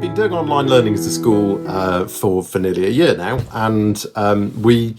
been doing online learning as a school for nearly a year now, and we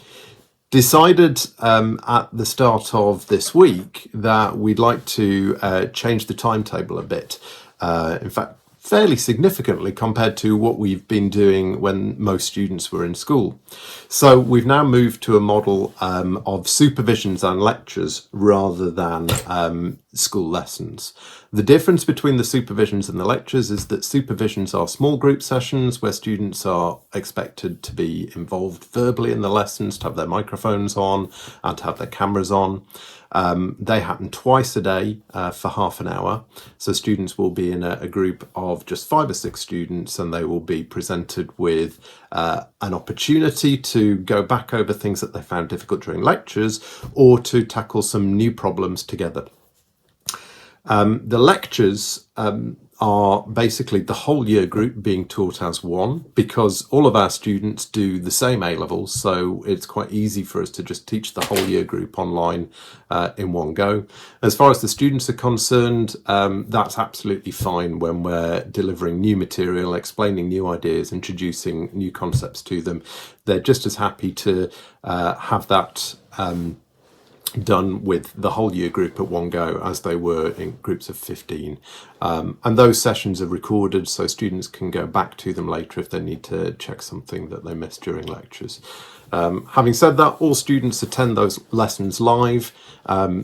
decided at the start of this week that we'd like to change the timetable a bit. In fact, fairly significantly compared to what we've been doing when most students were in school. So we've now moved to a model of supervisions and lectures rather than school lessons. The difference between the supervisions and the lectures is that supervisions are small group sessions where students are expected to be involved verbally in the lessons, to have their microphones on and to have their cameras on. They happen twice a day for half an hour. So students will be in a group of just 5 or 6 students, and they will be presented with an opportunity to go back over things that they found difficult during lectures or to tackle some new problems together. The lectures are basically the whole year group being taught as one, because all of our students do the same A-levels, so it's quite easy for us to just teach the whole year group online in one go. As far as the students are concerned, that's absolutely fine when we're delivering new material, explaining new ideas, introducing new concepts to them. They're just as happy to have that done with the whole year group at one go as they were in groups of 15. And those sessions are recorded so students can go back to them later if they need to check something that they missed during lectures. Having said that, all students attend those lessons live,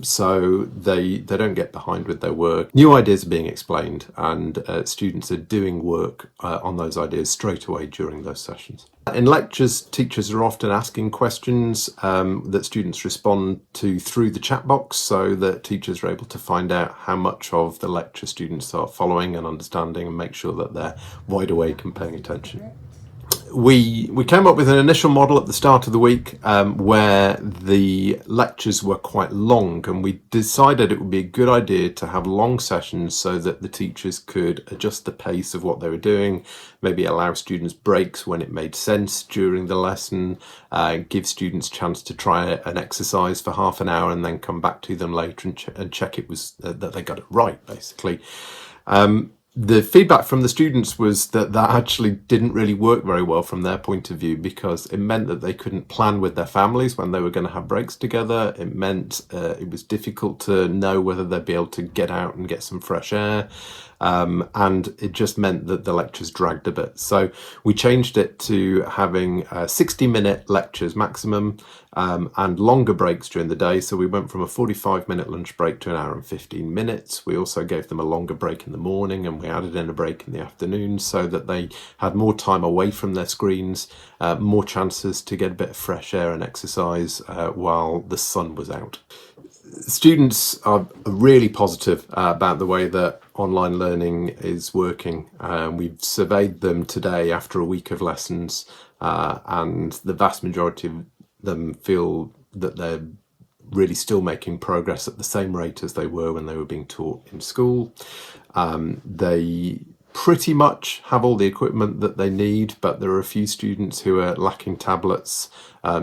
so they don't get behind with their work. New ideas are being explained, and students are doing work on those ideas straight away during those sessions. In lectures, teachers are often asking questions that students respond to through the chat box, so that teachers are able to find out how much of the lecture students are following and understanding, and make sure that they're wide awake and paying attention. We came up with an initial model at the start of the week where the lectures were quite long, and we decided it would be a good idea to have long sessions so that the teachers could adjust the pace of what they were doing, maybe allow students breaks when it made sense during the lesson, give students a chance to try an exercise for half an hour and then come back to them later and check it was that they got it right, basically. The feedback from the students was that actually didn't really work very well from their point of view, because it meant that they couldn't plan with their families when they were going to have breaks together. It meant it was difficult to know whether they'd be able to get out and get some fresh air. And it just meant that the lectures dragged a bit. So we changed it to having 60-minute lectures maximum and longer breaks during the day. So we went from a 45-minute lunch break to an hour and 15 minutes. We also gave them a longer break in the morning, and we added in a break in the afternoon so that they had more time away from their screens, more chances to get a bit of fresh air and exercise while the sun was out. Students are really positive about the way that online learning is working. We've surveyed them today after a week of lessons, and the vast majority of them feel that they're really still making progress at the same rate as they were when they were being taught in school. They pretty much have all the equipment that they need, but there are a few students who are lacking tablets,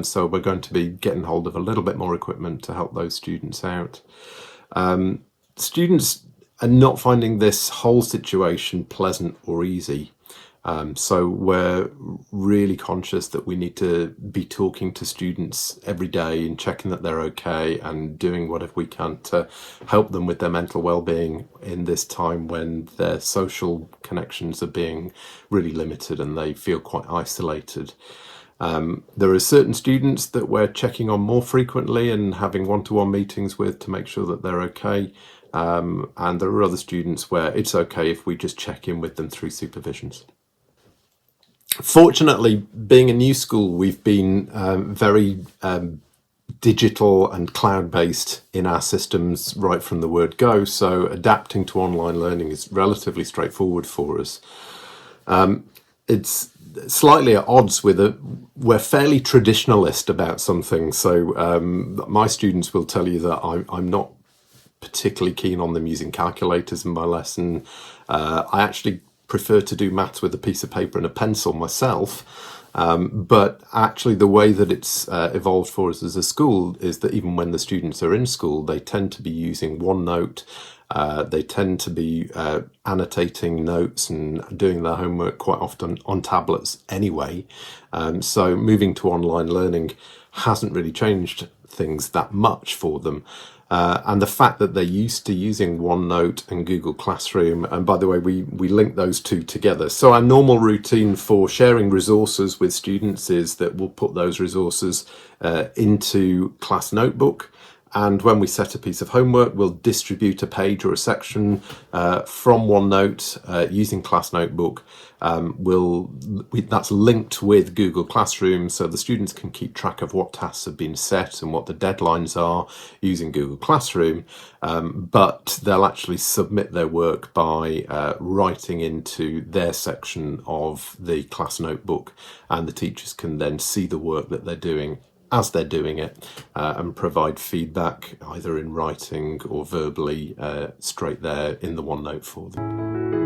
so we're going to be getting hold of a little bit more equipment to help those students out. Students are not finding this whole situation pleasant or easy. So we're really conscious that we need to be talking to students every day and checking that they're okay and doing whatever we can to help them with their mental well-being in this time when their social connections are being really limited and they feel quite isolated. There are certain students that we're checking on more frequently and having one-to-one meetings with to make sure that they're okay. And there are other students where it's okay if we just check in with them through supervisions. Fortunately, being a new school, we've been very digital and cloud-based in our systems right from the word go, so adapting to online learning is relatively straightforward for us. It's slightly at odds with we're fairly traditionalist about some things, so my students will tell you that I'm not particularly keen on them using calculators in my lesson. I actually prefer to do maths with a piece of paper and a pencil myself. But actually, the way that it's evolved for us as a school is that even when the students are in school, they tend to be using OneNote. They tend to be annotating notes and doing their homework quite often on tablets anyway. So moving to online learning hasn't really changed things that much for them. And the fact that they're used to using OneNote and Google Classroom, and by the way, we link those two together. So our normal routine for sharing resources with students is that we'll put those resources into Class Notebook. And when we set a piece of homework, we'll distribute a page or a section from OneNote using Class Notebook. That's linked with Google Classroom, so the students can keep track of what tasks have been set and what the deadlines are using Google Classroom. But they'll actually submit their work by writing into their section of the Class Notebook, and the teachers can then see the work that they're doing as they're doing it and provide feedback either in writing or verbally straight there in the OneNote for them.